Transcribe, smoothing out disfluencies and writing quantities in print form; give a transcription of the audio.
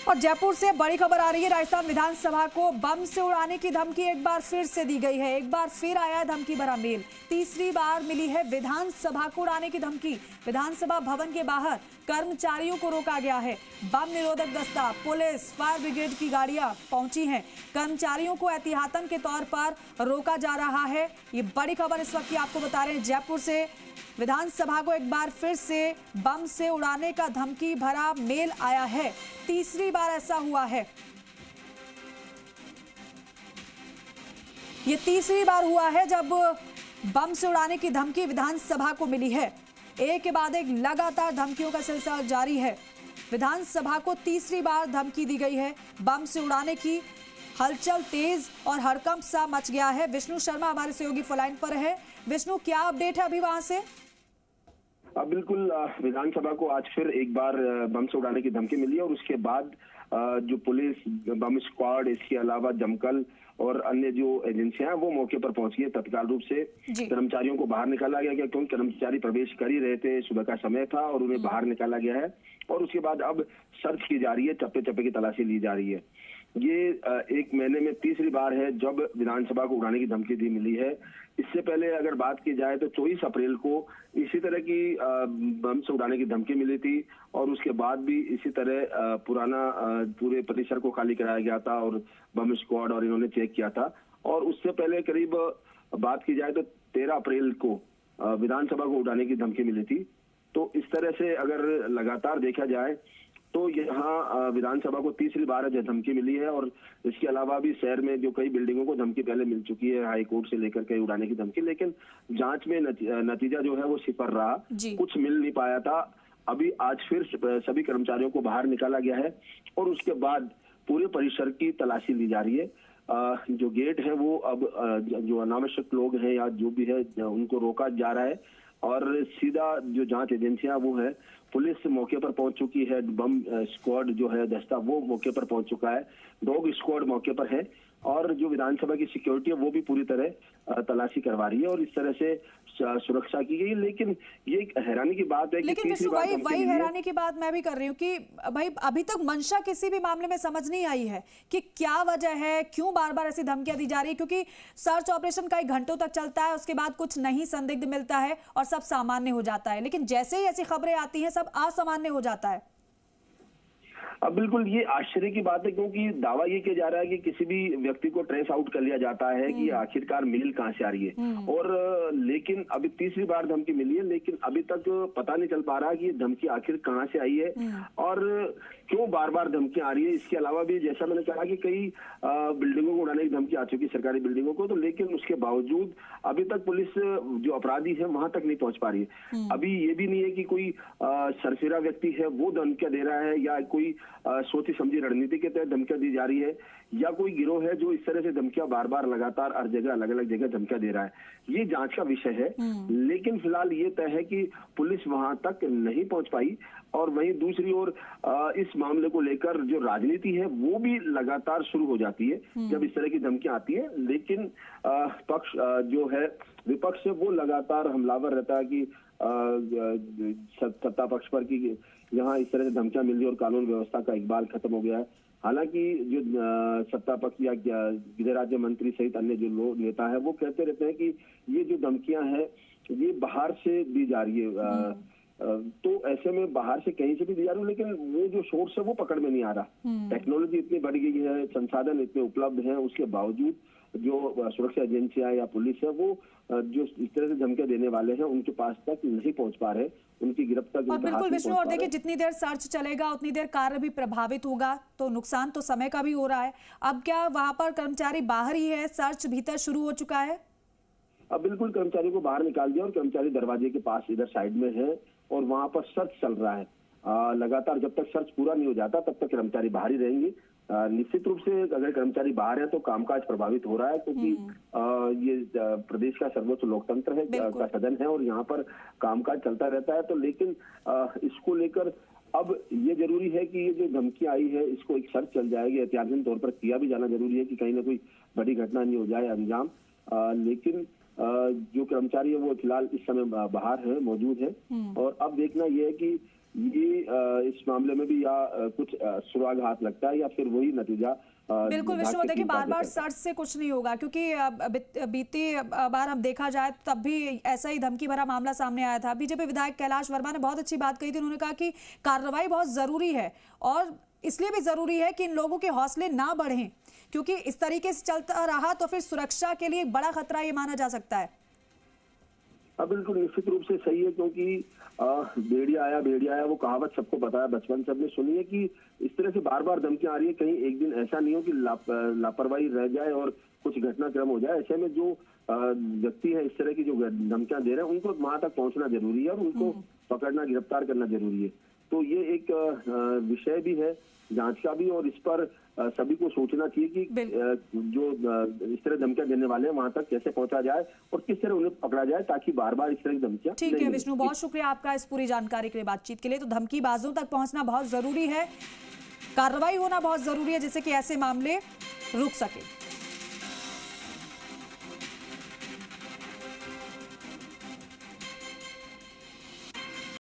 और जयपुर से बड़ी खबर आ रही है। राजस्थान विधानसभा को बम से उड़ाने की धमकी एक बार फिर से दी गई है। एक बार फिर आया धमकी भरा मेल। तीसरी बार मिली है विधानसभा को उड़ाने की धमकी। विधानसभा भवन के बाहर कर्मचारियों को रोका गया है। बम निरोधक दस्ता, पुलिस, फायर ब्रिगेड की गाड़ियां पहुंची हैं। कर्मचारियों को एहतियातन के तौर पर रोका जा रहा है। ये बड़ी खबर इस वक्त की आपको बता रहे हैं। जयपुर से विधानसभा को एक बार फिर से बम से उड़ाने का धमकी भरा मेल आया है। तीसरी बार ऐसा हुआ है। ये तीसरी बार हुआ है जब बम से उड़ाने की धमकी विधानसभा को मिली है। एक के बाद एक लगातार धमकियों का सिलसिला जारी है। विधानसभा को तीसरी बार धमकी दी गई है बम से उड़ाने की। हलचल तेज और हड़कंप सा मच गया है। विष्णु शर्मा हमारे सहयोगी फोनलाइन पर है। विष्णु, क्या अपडेट है अभी वहां से? बिल्कुल, विधानसभा को आज फिर एक बार बम से उड़ाने की धमकी मिली और उसके बाद जो पुलिस, बम स्क्वाड, इसके अलावा दमकल और अन्य जो एजेंसियां हैं वो मौके पर पहुंची है। तत्काल रूप से कर्मचारियों को बाहर निकाला गया, क्योंकि कर्मचारी प्रवेश कर ही रहे थे। सुबह का समय था और उन्हें बाहर निकाला गया है और उसके बाद अब सर्च की जा रही है, चप्पे चप्पे की तलाशी ली जा रही है। ये एक महीने में तीसरी बार है जब विधानसभा को उड़ाने की धमकी दी मिली है। इससे पहले अगर बात की जाए तो 24 अप्रैल को इसी तरह की बम से उड़ाने की धमकी मिली थी और उसके बाद भी इसी तरह पूरे परिसर को खाली कराया गया था और बम स्क्वाड और इन्होंने चेक किया था। और उससे पहले करीब बात की जाए तो 13 अप्रैल को विधानसभा को उड़ाने की धमकी मिली थी। तो इस तरह से अगर लगातार देखा जाए तो यहाँ विधानसभा को तीसरी बार जो धमकी मिली है। और इसके अलावा भी शहर में जो कई बिल्डिंगों को धमकी पहले मिल चुकी है, हाई कोर्ट से लेकर के उड़ाने की धमकी, लेकिन जांच में नतीजा जो है वो सिफर रहा, कुछ मिल नहीं पाया था। अभी आज फिर सभी कर्मचारियों को बाहर निकाला गया है और उसके बाद पूरे परिसर की तलाशी ली जा रही है। जो गेट है वो अब जो अनावश्यक लोग हैं या जो भी है उनको रोका जा रहा है और सीधा जो जांच एजेंसियां वो है, पुलिस मौके पर पहुंच चुकी है। बम स्क्वाड जो है दस्ता वो मौके पर पहुंच चुका है। डॉग स्क्वाड मौके पर है और जो विधानसभा की सिक्योरिटी है वो भी पूरी तरह तलाशी करवा रही है और इस तरह से सुरक्षा की गई। लेकिन ये एक हैरानी की बात है लेकिन कि वही हैरानी की बात मैं भी कर रही हूँ कि भाई अभी तक मंशा किसी भी मामले में समझ नहीं आई है कि क्या वजह है, क्यों बार बार ऐसी धमकियां दी जा रही है। क्योंकि सर्च ऑपरेशन कई घंटों तक चलता है, उसके बाद कुछ नहीं संदिग्ध मिलता है और सब सामान्य हो जाता है। लेकिन जैसे ही ऐसी खबरें आती हैं सब असामान्य हो जाता है। अब बिल्कुल ये आश्चर्य की बात है, क्योंकि दावा ये किया जा रहा है कि किसी भी व्यक्ति को ट्रेस आउट कर लिया जाता है कि आखिरकार मेल कहां से आ रही है। और लेकिन अभी तीसरी बार धमकी मिली है, लेकिन अभी तक पता नहीं चल पा रहा कि ये धमकी आखिर कहां से आई है और क्यों बार बार धमकी आ रही है। इसके अलावा भी जैसा मैंने कहा कि कई बिल्डिंगों को उड़ाने की धमकी आ चुकी है, सरकारी बिल्डिंगों को, तो लेकिन उसके बावजूद अभी तक पुलिस जो अपराधी है वहां तक नहीं पहुंच पा रही है। अभी ये भी नहीं है कि कोई सरफिरा व्यक्ति है वो धमकियां दे रहा है या कोई सोची समझी रणनीति के तहत धमकियां दी जा रही है या कोई गिरोह है जो इस तरह से धमकियां बार बार लगातार हर जगह अलग अलग जगह धमकियां दे रहा है। ये जांच का विषय है। लेकिन फिलहाल ये तय है कि पुलिस वहां तक नहीं पहुंच पाई। और वहीं दूसरी ओर इस मामले को लेकर जो राजनीति है वो भी लगातार शुरू हो जाती है जब इस तरह की धमकियां आती है। लेकिन पक्ष जो है, विपक्ष है, वो लगातार हमलावर रहता है कि सत्ता पक्ष पर कि यहाँ इस तरह से धमकियां मिल रही और कानून व्यवस्था का इकबाल खत्म हो गया है। हालांकि जो सत्ता पक्ष या गृह राज्य मंत्री सहित अन्य जो लोग नेता है वो कहते रहते हैं कि ये जो धमकियां हैं ये बाहर से दी जा रही है। तो ऐसे में बाहर से कहीं से भी दी जा रही है, लेकिन वो जो सोर्स है वो पकड़ में नहीं आ रहा। टेक्नोलॉजी इतनी बढ़ गई है, संसाधन इतने उपलब्ध हैं, उसके बावजूद जो सुरक्षा एजेंसियां या पुलिस है वो जो इस तरह से धमकियां देने वाले हैं उनके पास तक नहीं पहुंच पा रहे, उनकी गिरफ्तार और बिल्कुल विष्णु, और देखिए जितनी देर सर्च चलेगा उतनी देर कार्य भी प्रभावित होगा, तो नुकसान तो समय का भी हो रहा है। अब क्या वहां पर कर्मचारी बाहर ही है, सर्च भीतर शुरू हो चुका है? अब बिल्कुल कर्मचारी को बाहर निकाल दिया और कर्मचारी दरवाजे के पास इधर साइड में है और वहां पर सर्च चल रहा है। लगातार जब तक सर्च पूरा नहीं हो जाता तब तक कर्मचारी बाहर ही रहेंगे। निश्चित रूप से अगर कर्मचारी बाहर है तो कामकाज प्रभावित हो रहा है, क्योंकि ये प्रदेश का सर्वोच्च लोकतंत्र है, का सदन है और यहाँ पर कामकाज चलता रहता है। तो लेकिन इसको लेकर अब ये जरूरी है कि ये जो धमकी आई है इसको एक सर्च चल जाएगी, एहतियातन तौर पर किया भी जाना जरूरी है कि कहीं ना कोई बड़ी घटना नहीं हो जाए अंजाम। लेकिन जो कर्मचारी है वो फिलहाल इस समय बाहर है, मौजूद है। और अब देखना यह है कि ये इस मामले में भी या कुछ सुराघात लगता है या फिर वही नतीजा बिल्कुल विष्णु, देखिए बार बार सर्च से कुछ नहीं होगा, क्योंकि बीती बार हम देखा जाए तब भी ऐसा ही धमकी भरा मामला सामने आया था। बीजेपी विधायक कैलाश वर्मा ने बहुत अच्छी बात कही थी। उन्होंने कहा कि कार्रवाई बहुत जरूरी है और इसलिए भी जरूरी है कि इन लोगों के हौसले ना बढ़ें, क्योंकि इस तरीके से चलता रहा तो फिर सुरक्षा के लिए एक बड़ा खतरा ये माना जा सकता है। बिल्कुल निश्चित रूप से सही है, क्योंकि भेड़िया आया वो कहावत सबको पता है, बचपन से हमने सुनी है कि इस तरह से बार बार धमकियां आ रही है, कहीं एक दिन ऐसा नहीं हो कि लापरवाही रह जाए और कुछ घटनाक्रम हो जाए। ऐसे में जो व्यक्ति है इस तरह की जो धमकियां दे रहे हैं उनको वहां तक पहुंचना जरूरी है और उनको पकड़ना, गिरफ्तार करना जरूरी है। तो ये एक विषय भी है जांच का भी, और इस पर सभी को सोचना चाहिए कि जो इस तरह धमकियां देने वाले हैं वहां तक कैसे पहुंचा जाए और किस तरह उन्हें पकड़ा जाए ताकि बार बार इस तरह की धमकियां। ठीक है विष्णु, बहुत शुक्रिया आपका इस पूरी जानकारी के लिए, बातचीत के लिए। तो धमकीबाजों तक पहुंचना बहुत जरूरी है, कार्रवाई होना बहुत जरूरी है जिससे कि ऐसे मामले रुक सके।